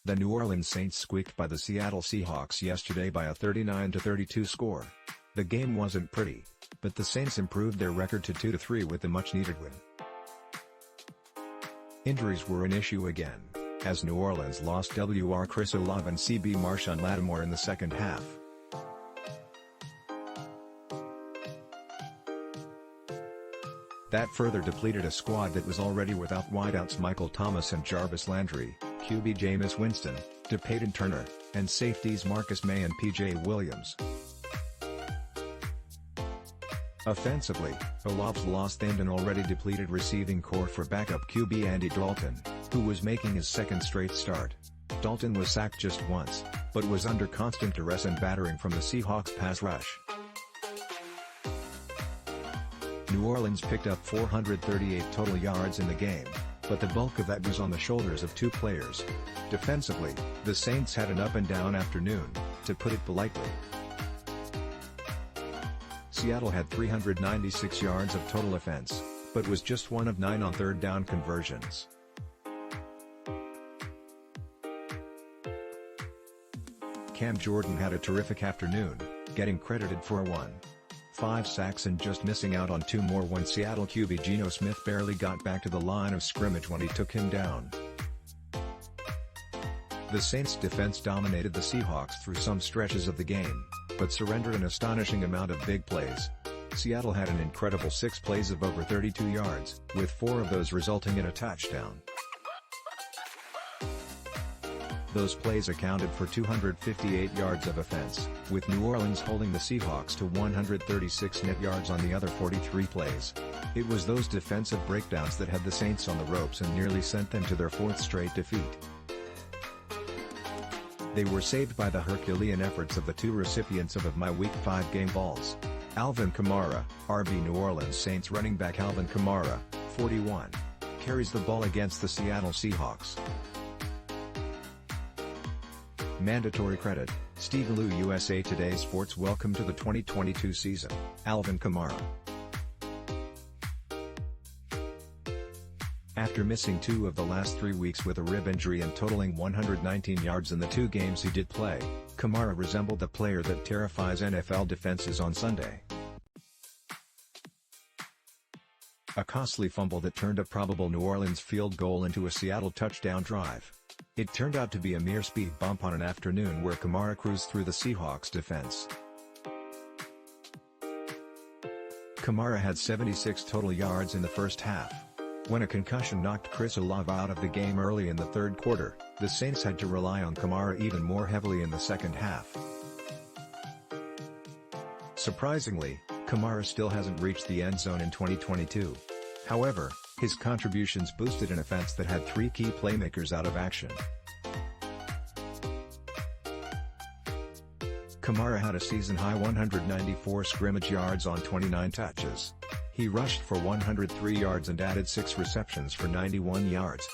The New Orleans Saints squeaked by the Seattle Seahawks yesterday by a 39-32 score. The game wasn't pretty, but the Saints improved their record to 2-3 with the much-needed win. Injuries were an issue again, as New Orleans lost Chris Olave and QB Marshon Lattimore in the second half. That further depleted a squad that was already without wideouts Michael Thomas and Jarvis, Landry, QB Jameis Winston, Payton Turner, and safeties Marcus Maye and P. Williams. Offensively, Olave's lost aimed an already depleted receiving corps for backup QB Andy Dalton, who was making his second straight start. Dalton was sacked just once, but was under constant duress and battering from the Seahawks pass rush. New Orleans picked up 438 total yards in the game, but the bulk of that was on the shoulders of two players. Defensively, the Saints had an up-and-down afternoon, to put it politely. Seattle had 396 yards of total offense, but was just 1 of 9 on third down conversions. Cam Jordan had a terrific afternoon, getting credited for 5 sacks and just missing out on 2 more when Seattle QB Geno Smith barely got back to the line of scrimmage when he took him down. The Saints' defense dominated the Seahawks through some stretches of the game, but surrendered an astonishing amount of big plays. Seattle had an incredible 6 plays of over 32 yards, with 4 of those resulting in a touchdown. Those plays accounted for 258 yards of offense, with New Orleans holding the Seahawks to 136 net yards on the other 43 plays. It was those defensive breakdowns that had the Saints on the ropes and nearly sent them to their 4th straight defeat. They were saved by the herculean efforts of the 2 recipients of my Week 5 game balls. Alvin Kamara, RBNew Orleans Saints running back Alvin Kamara, 41, carries the ball against the Seattle Seahawks. Mandatory credit, Steve Lew-USA Today SportsWelcome to the 2022 season, Alvin Kamara. After missing 2 of the last 3 weeks with a rib injury and totaling 119 yards in the 2 games he did play, Kamara resembled the player that terrifies NFL defenses on Sunday. A costly fumble that turned a probable New Orleans field goal into a Seattle touchdown drive. It turned out to be a mere speed bump on an afternoon where Kamara cruised through the Seahawks defense. Kamara had 76 total yards in the first half. When a concussion knocked Chris Olave out of the game early in the third quarter, the Saints had to rely on Kamara even more heavily in the second half. Surprisingly, Kamara still hasn't reached the end zone in 2022. However, his contributions boosted an offense that had 3 key playmakers out of action. Kamara had a season-high 194 scrimmage yards on 29 touches. He rushed for 103 yards and added 6 receptions for 91 yards,